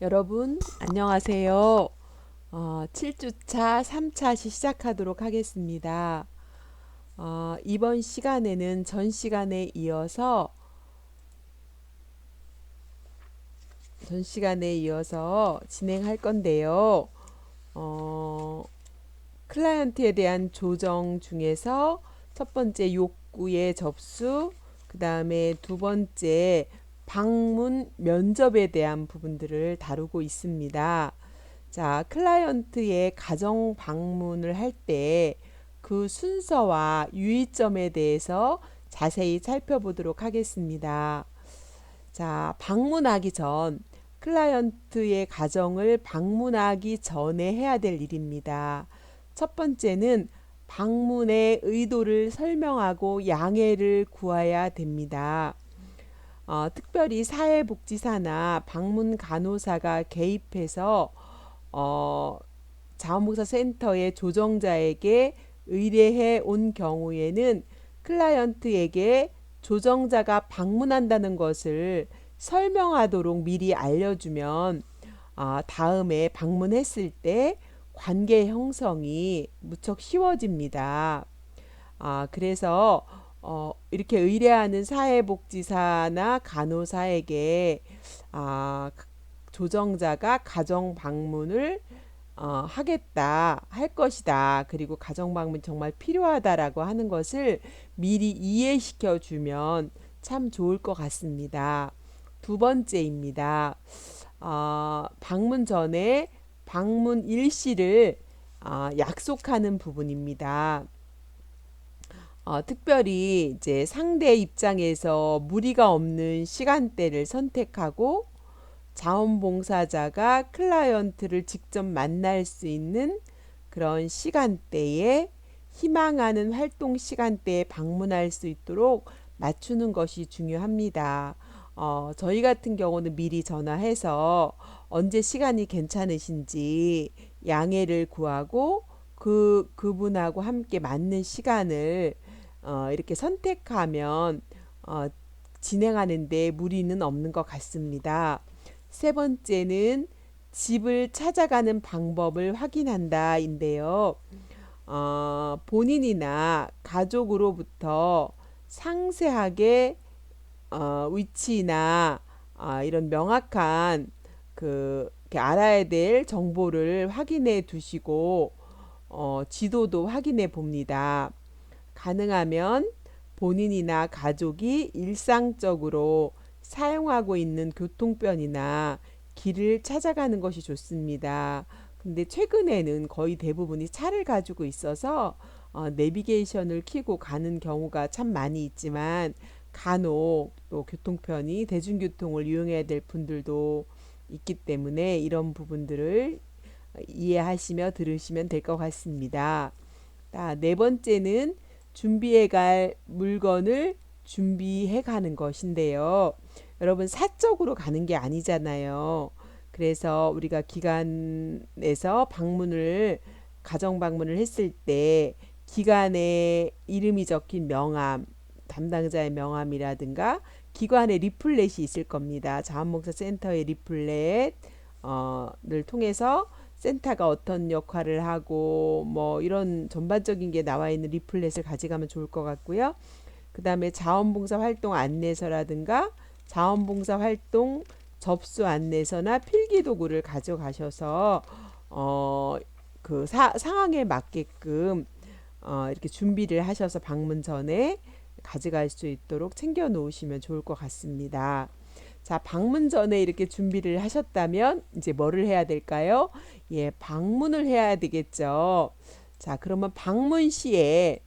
여러분 안녕하세요. 7주차 3차 시작하도록 하겠습니다. 이번 시간에는 전 시간에 이어서 진행할 건데요. 어, 클라이언트에 대한 조정 중에서 첫 번째 욕구의 접수, 그 다음에 두 번째 방문 면접에 대한 부분들을 다루고 있습니다. 자, 클라이언트의 가정 방문을 할 때 그 순서와 유의점에 대해서 자세히 살펴보도록 하겠습니다. 자, 방문하기 전, 클라이언트의 가정을 방문하기 전에 해야 될 일입니다. 첫 번째는 방문의 의도를 설명하고 양해를 구해야 됩니다. 특별히 사회복지사나 방문 간호사가 개입해서 어, 자원봉사 센터의 조정자에게 의뢰해 온 경우에는 클라이언트에게 조정자가 방문한다는 것을 설명하도록 미리 알려주면 다음에 방문했을 때 관계 형성이 무척 쉬워집니다. 그래서 이렇게 의뢰하는 사회복지사나 간호사에게 아, 조정자가 가정 방문을 하겠다, 할 것이다. 그리고 가정 방문 정말 필요하다라고 하는 것을 미리 이해시켜 주면 참 좋을 것 같습니다. 두 번째입니다. 방문 전에 방문 일시를 약속하는 부분입니다. 특별히 이제 상대 입장에서 무리가 없는 시간대를 선택하고 자원봉사자가 클라이언트를 직접 만날 수 있는 그런 시간대에 희망하는 활동 시간대에 방문할 수 있도록 맞추는 것이 중요합니다. 저희 같은 경우는 미리 전화해서 언제 시간이 괜찮으신지 양해를 구하고 그분하고 함께 맞는 시간을 이렇게 선택하면 진행하는데 무리는 없는 것 같습니다. 세 번째는 집을 찾아가는 방법을 확인한다인데요. 본인이나 가족으로부터 상세하게 위치나 이런 명확한 이렇게 알아야 될 정보를 확인해 두시고 지도도 확인해 봅니다. 가능하면 본인이나 가족이 일상적으로 사용하고 있는 교통편이나 길을 찾아가는 것이 좋습니다. 근데 최근에는 거의 대부분이 차를 가지고 있어서 내비게이션을 켜고 가는 경우가 참 많이 있지만 간혹 또 교통편이 대중교통을 이용해야 될 분들도 있기 때문에 이런 부분들을 이해하시며 들으시면 될 것 같습니다. 네 번째는 준비해 갈 물건을 준비해 가는 것인데요. 여러분 사적으로 가는 게 아니잖아요. 그래서 우리가 기관에서 가정 방문을 했을 때 기관의 이름이 적힌 명함, 담당자의 명함이라든가 기관의 리플렛이 있을 겁니다. 자원봉사 센터의 리플렛 를 통해서 센터가 어떤 역할을 하고 뭐 이런 전반적인 게 나와 있는 리플렛을 가져가면 좋을 것 같고요. 그 다음에 자원봉사 활동 안내서라든가 자원봉사 활동 접수 안내서나 필기도구를 가져가셔서 상황에 맞게끔 이렇게 준비를 하셔서 방문 전에 가져갈 수 있도록 챙겨 놓으시면 좋을 것 같습니다. 자, 방문 전에 이렇게 준비를 하셨다면 이제 뭐를 해야 될까요? 예, 방문을 해야 되겠죠. 자, 그러면 방문 시에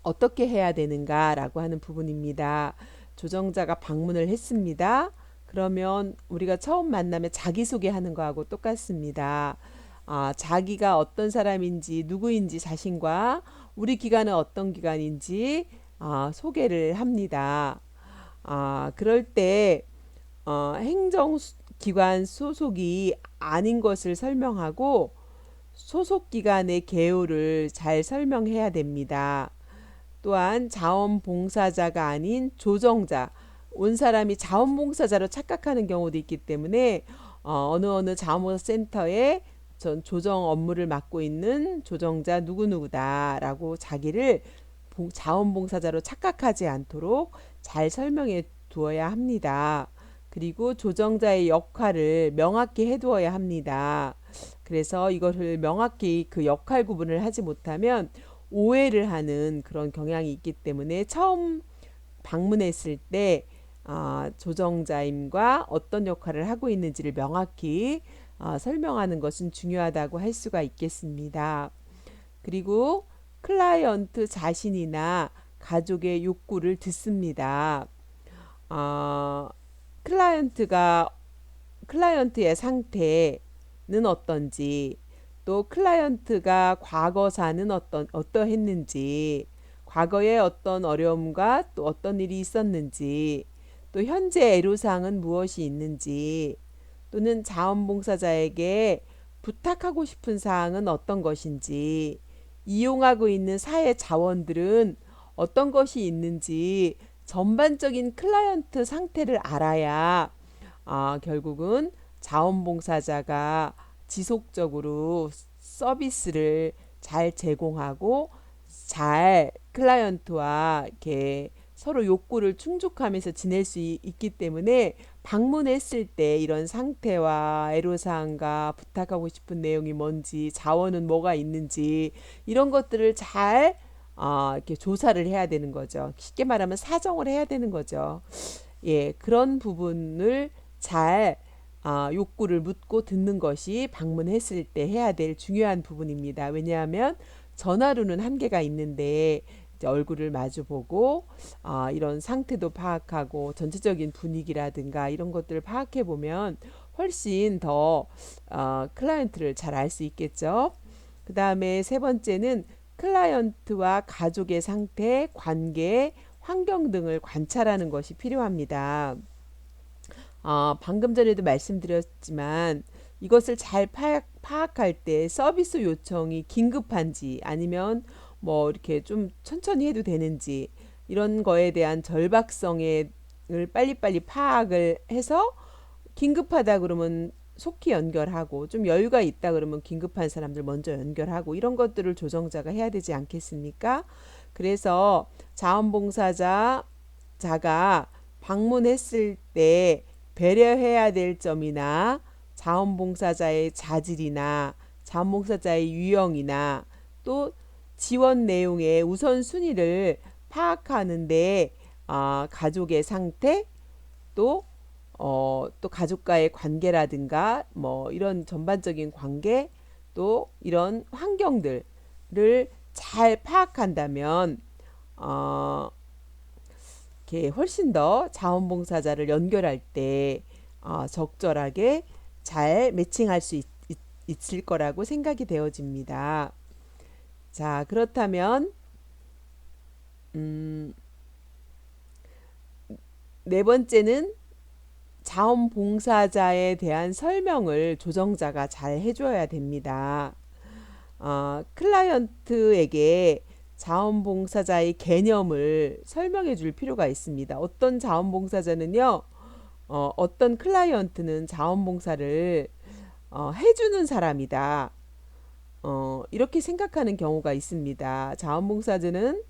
어떻게 해야 되는가라고 하는 부분입니다. 조정자가 방문을 했습니다. 그러면 우리가 처음 만나면 자기소개하는 거하고 똑같습니다. 자기가 어떤 사람인지 누구인지 자신과 우리 기관은 어떤 기관인지 소개를 합니다. 그럴 때 행정기관 소속이 아닌 것을 설명하고 소속 기관의 개요를 잘 설명해야 됩니다. 또한 자원봉사자가 아닌 조정자, 온 사람이 자원봉사자로 착각하는 경우도 있기 때문에 어느 자원봉사 센터에 전 조정 업무를 맡고 있는 조정자 누구누구다라고 자기를 자원봉사자로 착각하지 않도록 잘 설명해 두어야 합니다. 그리고 조정자의 역할을 명확히 해두어야 합니다. 그래서 이거를 명확히 그 역할 구분을 하지 못하면 오해를 하는 그런 경향이 있기 때문에 처음 방문했을 때 조정자임과 어떤 역할을 하고 있는지를 명확히 설명하는 것은 중요하다고 할 수가 있겠습니다. 그리고 클라이언트 자신이나 가족의 욕구를 듣습니다. 어, 클라이언트가 클라이언트의 상태는 어떤지, 또 클라이언트가 과거사는 어떠했는지, 과거에 어떤 어려움과 또 어떤 일이 있었는지, 또 현재 애로사항은 무엇이 있는지, 또는 자원봉사자에게 부탁하고 싶은 사항은 어떤 것인지, 이용하고 있는 사회 자원들은 어떤 것이 있는지 전반적인 클라이언트 상태를 알아야 결국은 자원봉사자가 지속적으로 서비스를 잘 제공하고 잘 클라이언트와 이렇게 서로 욕구를 충족하면서 지낼 수 있기 때문에 방문했을 때 이런 상태와 애로사항과 부탁하고 싶은 내용이 뭔지 자원은 뭐가 있는지 이런 것들을 잘 이렇게 조사를 해야 되는 거죠. 쉽게 말하면 사정을 해야 되는 거죠. 예, 그런 부분을 잘 욕구를 묻고 듣는 것이 방문했을 때 해야 될 중요한 부분입니다. 왜냐하면 전화로는 한계가 있는데 이제 얼굴을 마주보고 이런 상태도 파악하고 전체적인 분위기라든가 이런 것들을 파악해 보면 훨씬 더 클라이언트를 잘 알 수 있겠죠. 그 다음에 세 번째는 클라이언트와 가족의 상태, 관계, 환경 등을 관찰하는 것이 필요합니다. 방금 전에도 말씀드렸지만 이것을 잘 파악할 때 서비스 요청이 긴급한지 아니면 뭐 이렇게 좀 천천히 해도 되는지 이런 거에 대한 절박성을 빨리빨리 파악을 해서 긴급하다 그러면 속히 연결하고 좀 여유가 있다 그러면 긴급한 사람들 먼저 연결하고 이런 것들을 조정자가 해야 되지 않겠습니까? 그래서 자원봉사자가 방문했을 때 배려해야 될 점이나 자원봉사자의 자질이나 자원봉사자의 유형이나 또 지원 내용의 우선순위를 파악하는데 가족의 상태 또 가족과의 관계라든가 뭐 이런 전반적인 관계 또 이런 환경들을 잘 파악한다면 이렇게 훨씬 더 자원봉사자를 연결할 때 적절하게 잘 매칭할 수 있을 거라고 생각이 되어집니다. 자, 그렇다면 네 번째는 자원봉사자에 대한 설명을 조정자가 잘 해줘야 됩니다. 클라이언트에게 자원봉사자의 개념을 설명해 줄 필요가 있습니다. 어떤 자원봉사자는요, 어떤 클라이언트는 자원봉사를 해주는 사람이다. 이렇게 생각하는 경우가 있습니다. 자원봉사자는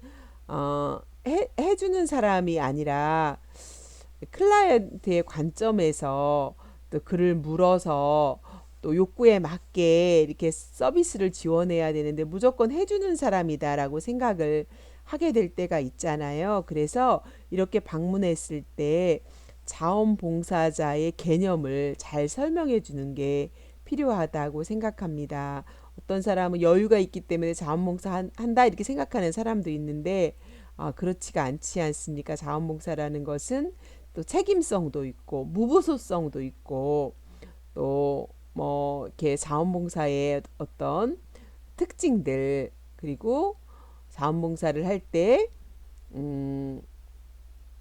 해주는 사람이 아니라 클라이언트의 관점에서 또 그를 물어서 또 욕구에 맞게 이렇게 서비스를 지원해야 되는데 무조건 해주는 사람이다라고 생각을 하게 될 때가 있잖아요. 그래서 이렇게 방문했을 때 자원봉사자의 개념을 잘 설명해 주는 게 필요하다고 생각합니다. 어떤 사람은 여유가 있기 때문에 자원봉사 한다 이렇게 생각하는 사람도 있는데 그렇지가 않지 않습니까? 자원봉사라는 것은 또 책임성도 있고 무보수성도 있고 또 뭐 이렇게 자원봉사의 어떤 특징들 그리고 자원봉사를 할 때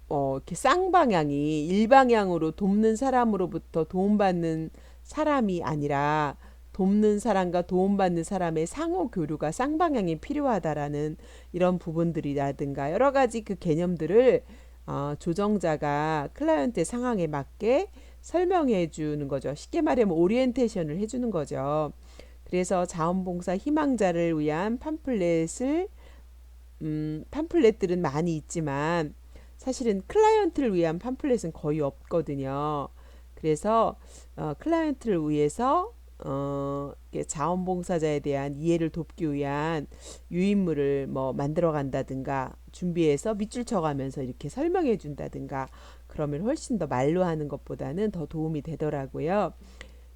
이렇게 쌍방향이 일방향으로 돕는 사람으로부터 도움받는 사람이 아니라 돕는 사람과 도움받는 사람의 상호 교류가 쌍방향이 필요하다라는 이런 부분들이라든가 여러 가지 그 개념들을 조정자가 클라이언트의 상황에 맞게 설명해 주는 거죠. 쉽게 말하면 오리엔테이션을 해주는 거죠. 그래서 자원봉사 희망자를 위한 팜플렛들은 많이 있지만 사실은 클라이언트를 위한 팜플렛은 거의 없거든요. 그래서 클라이언트를 위해서 이렇게 자원봉사자에 대한 이해를 돕기 위한 유인물을 뭐 만들어 간다든가 준비해서 밑줄 쳐가면서 이렇게 설명해 준다든가 그러면 훨씬 더 말로 하는 것보다는 더 도움이 되더라고요.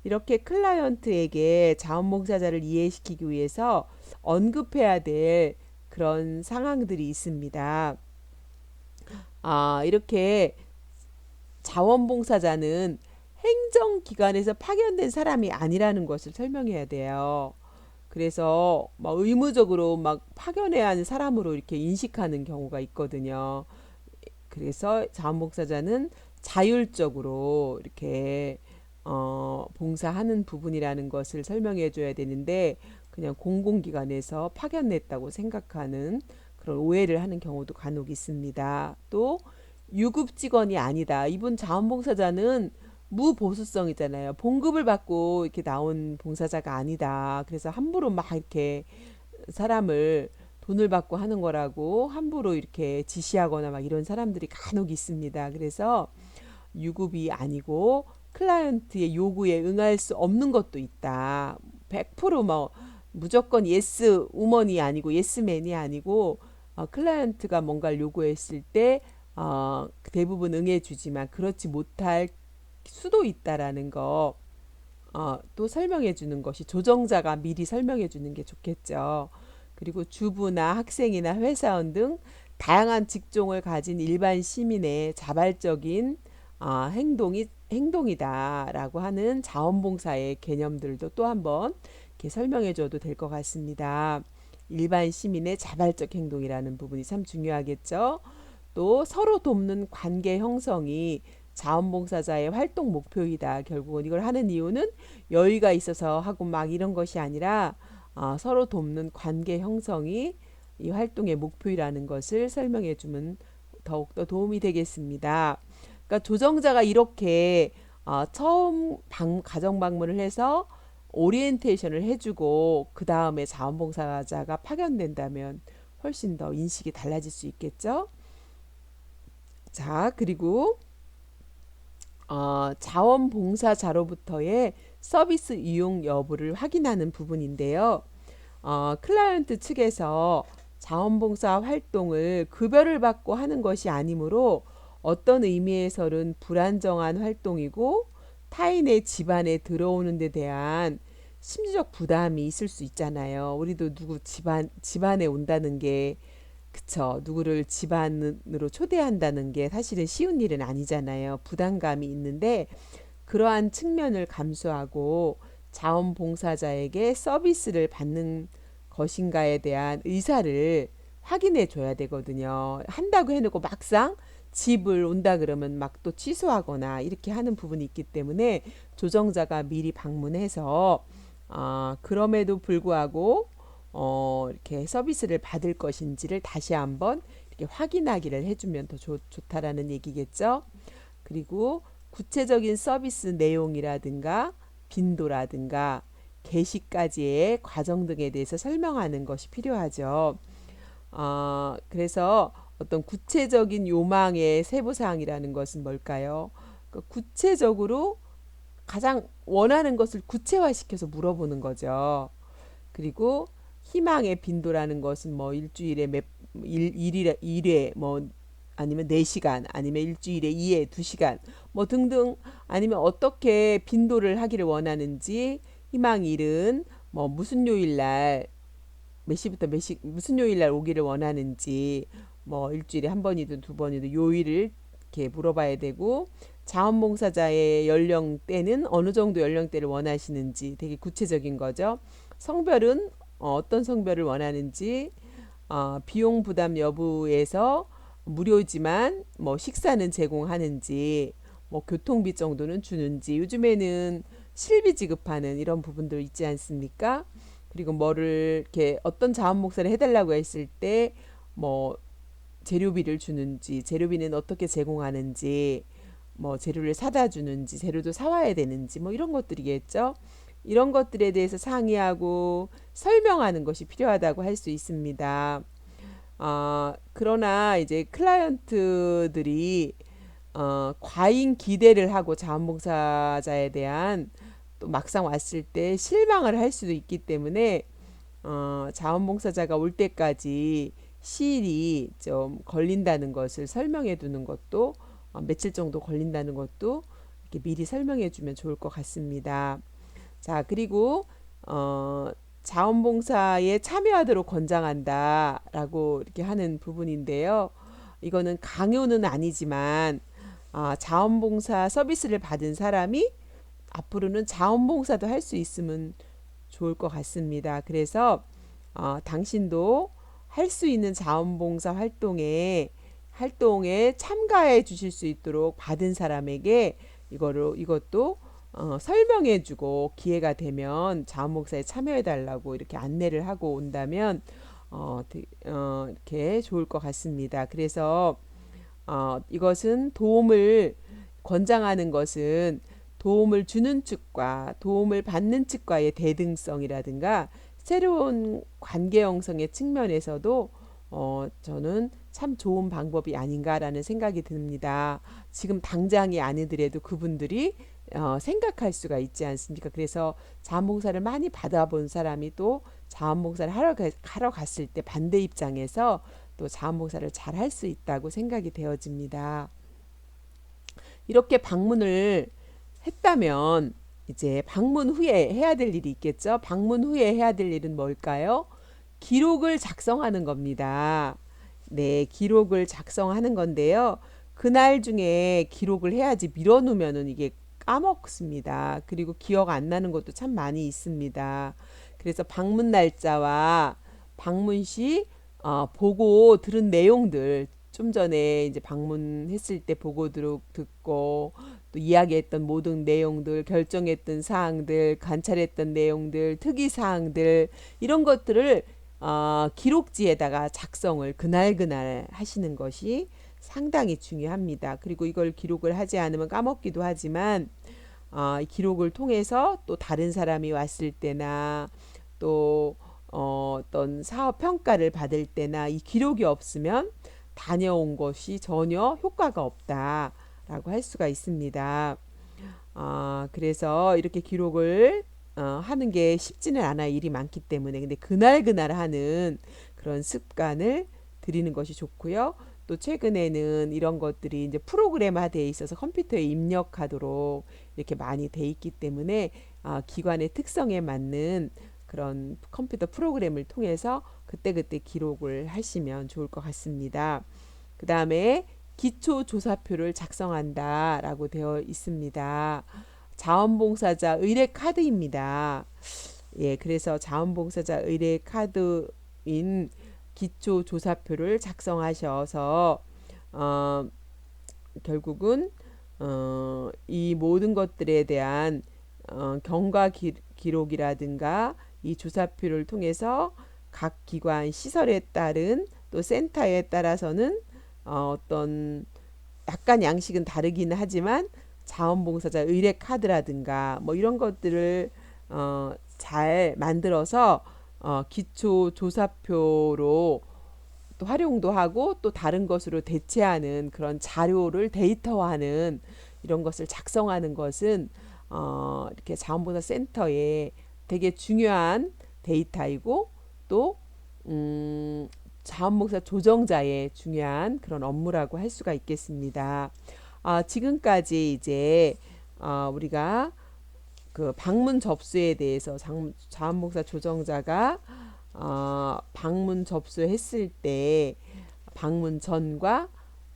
이렇게 클라이언트에게 자원봉사자를 이해시키기 위해서 언급해야 될 그런 상황들이 있습니다. 이렇게 자원봉사자는 행정기관에서 파견된 사람이 아니라는 것을 설명해야 돼요. 그래서 막 의무적으로 막 파견해야 하는 사람으로 이렇게 인식하는 경우가 있거든요. 그래서 자원봉사자는 자율적으로 이렇게 봉사하는 부분이라는 것을 설명해 줘야 되는데 그냥 공공기관에서 파견냈다고 생각하는 그런 오해를 하는 경우도 간혹 있습니다. 또 유급 직원이 아니다. 이분 자원봉사자는 무보수성이잖아요. 봉급을 받고 이렇게 나온 봉사자가 아니다. 그래서 함부로 막 이렇게 사람을 돈을 받고 하는 거라고 함부로 이렇게 지시하거나 막 이런 사람들이 간혹 있습니다. 그래서 유급이 아니고 클라이언트의 요구에 응할 수 없는 것도 있다. 100%뭐 무조건 예스 우먼이 아니고 예스맨이 아니고 클라이언트가 뭔가를 요구했을 때 대부분 응해주지만 그렇지 못할 수도 있다라는 거 또 설명해 주는 것이 조정자가 미리 설명해 주는 게 좋겠죠. 그리고 주부나 학생이나 회사원 등 다양한 직종을 가진 일반 시민의 자발적인 행동이다라고 하는 자원봉사의 개념들도 또 한번 이렇게 설명해 줘도 될 것 같습니다. 일반 시민의 자발적 행동이라는 부분이 참 중요하겠죠. 또 서로 돕는 관계 형성이 자원봉사자의 활동 목표이다. 결국은 이걸 하는 이유는 여유가 있어서 하고 막 이런 것이 아니라 서로 돕는 관계 형성이 이 활동의 목표이라는 것을 설명해 주면 더욱더 도움이 되겠습니다. 그러니까 조정자가 이렇게 처음 가정 방문을 해서 오리엔테이션을 해주고 그 다음에 자원봉사자가 파견된다면 훨씬 더 인식이 달라질 수 있겠죠. 자, 그리고 자원봉사자로부터의 서비스 이용 여부를 확인하는 부분인데요. 클라이언트 측에서 자원봉사 활동을 급여를 받고 하는 것이 아니므로 어떤 의미에서는 불안정한 활동이고 타인의 집안에 들어오는 데 대한 심리적 부담이 있을 수 있잖아요. 우리도 누구 집안에 온다는 게 그쵸. 누구를 집안으로 초대한다는 게 사실은 쉬운 일은 아니잖아요. 부담감이 있는데 그러한 측면을 감수하고 자원봉사자에게 서비스를 받는 것인가에 대한 의사를 확인해 줘야 되거든요. 한다고 해놓고 막상 집을 온다 그러면 막 또 취소하거나 이렇게 하는 부분이 있기 때문에 조정자가 미리 방문해서 그럼에도 불구하고 이렇게 서비스를 받을 것인지를 다시 한번 이렇게 확인하기를 해주면 더 좋다라는 얘기겠죠. 그리고 구체적인 서비스 내용이라든가 빈도라든가 개시까지의 과정 등에 대해서 설명하는 것이 필요하죠. 그래서 어떤 구체적인 요망의 세부사항이라는 것은 뭘까요? 그러니까 구체적으로 가장 원하는 것을 구체화시켜서 물어보는 거죠. 그리고 희망의 빈도라는 것은 뭐 일주일에 일회 뭐 아니면 4시간 아니면 일주일에 2회 2시간 뭐 등등 아니면 어떻게 빈도를 하기를 원하는지 희망일은 뭐 무슨 요일 날 몇 시부터 몇 시 무슨 요일 날 오기를 원하는지 뭐 일주일에 한 번이든 두 번이든 요일을 이렇게 물어봐야 되고 자원봉사자의 연령대는 어느 정도 연령대를 원하시는지 되게 구체적인 거죠. 성별은 어떤 성별을 원하는지 비용 부담 여부에서 무료지만 뭐 식사는 제공하는지 뭐 교통비 정도는 주는지 요즘에는 실비 지급하는 이런 부분들 있지 않습니까? 그리고 뭐를 이렇게 어떤 자원봉사를 해달라고 했을 때 뭐 재료비를 주는지 재료비는 어떻게 제공하는지 뭐 재료를 사다 주는지, 재료도 사와야 되는지, 뭐 이런 것들이겠죠. 이런 것들에 대해서 상의하고 설명하는 것이 필요하다고 할 수 있습니다. 그러나 이제 클라이언트들이 과잉 기대를 하고 자원봉사자에 대한 또 막상 왔을 때 실망을 할 수도 있기 때문에 자원봉사자가 올 때까지 시일이 좀 걸린다는 것을 설명해 두는 것도 며칠 정도 걸린다는 것도 이렇게 미리 설명해 주면 좋을 것 같습니다. 자, 그리고 자원봉사에 참여하도록 권장한다라고 이렇게 하는 부분인데요. 이거는 강요는 아니지만 자원봉사 서비스를 받은 사람이 앞으로는 자원봉사도 할 수 있으면 좋을 것 같습니다. 그래서 당신도 할 수 있는 자원봉사 활동에 참가해 주실 수 있도록 받은 사람에게 이것도 설명해주고 기회가 되면 자원봉사에 참여해 달라고 이렇게 안내를 하고 온다면 이렇게 좋을 것 같습니다. 그래서 이것은 권장하는 것은 도움을 주는 측과 도움을 받는 측과의 대등성이라든가 새로운 관계 형성의 측면에서도 저는 참 좋은 방법이 아닌가라는 생각이 듭니다. 지금 당장이 아니더라도 그분들이 생각할 수가 있지 않습니까? 그래서 자원봉사를 많이 받아본 사람이 또 자원봉사를 하러 갔을 때 반대 입장에서 또 자원봉사를 잘 할 수 있다고 생각이 되어집니다. 이렇게 방문을 했다면 이제 방문 후에 해야 될 일이 있겠죠. 방문 후에 해야 될 일은 뭘까요? 기록을 작성하는 겁니다. 네, 기록을 작성하는 건데요. 그날 중에 기록을 해야지 밀어놓으면은 이게 까먹습니다. 그리고 기억 안 나는 것도 참 많이 있습니다. 그래서 방문 날짜와 방문 시 보고 들은 내용들 좀 전에 이제 방문했을 때 보고 듣고 또 이야기했던 모든 내용들, 결정했던 사항들, 관찰했던 내용들, 특이 사항들 이런 것들을 기록지에다가 작성을 그날 하시는 것이 상당히 중요합니다. 그리고 이걸 기록을 하지 않으면 까먹기도 하지만 기록을 통해서 또 다른 사람이 왔을 때나 또 어떤 사업 평가를 받을 때나 이 기록이 없으면 다녀온 것이 전혀 효과가 없다라고 할 수가 있습니다. 그래서 이렇게 기록을 하는 게 쉽지는 않아 일이 많기 때문에 근데 그날 하는 그런 습관을 들이는 것이 좋고요. 또 최근에는 이런 것들이 이제 프로그램화되어 있어서 컴퓨터에 입력하도록 이렇게 많이 돼 있기 때문에 기관의 특성에 맞는 그런 컴퓨터 프로그램을 통해서 그때그때 기록을 하시면 좋을 것 같습니다. 그 다음에 기초조사표를 작성한다라고 되어 있습니다. 자원봉사자 의뢰 카드입니다. 예, 그래서 자원봉사자 의뢰 카드인 기초조사표를 작성하셔서 결국은 이 모든 것들에 대한 경과 기록이라든가 이 조사표를 통해서 각 기관 시설에 따른 또 센터에 따라서는 어떤 약간 양식은 다르기는 하지만 자원봉사자 의뢰 카드라든가 뭐 이런 것들을 잘 만들어서 기초 조사표로 또 활용도 하고 또 다른 것으로 대체하는 그런 자료를 데이터화하는 이런 것을 작성하는 것은 이렇게 자원봉사 센터에 되게 중요한 데이터이고 또 자원봉사 조정자의 중요한 그런 업무라고 할 수가 있겠습니다. 지금까지 이제 우리가 그 방문 접수에 대해서 자원봉사 조정자가 방문 접수했을 때 방문 전과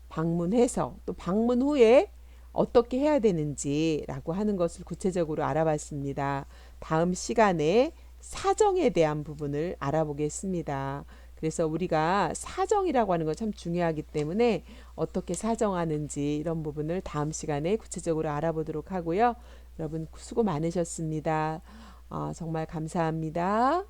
방문해서 또 방문 후에 어떻게 해야 되는지라고 하는 것을 구체적으로 알아봤습니다. 다음 시간에 사정에 대한 부분을 알아보겠습니다. 그래서 우리가 사정이라고 하는 건 참 중요하기 때문에 어떻게 사정하는지 이런 부분을 다음 시간에 구체적으로 알아보도록 하고요. 여러분 수고 많으셨습니다. 정말 감사합니다.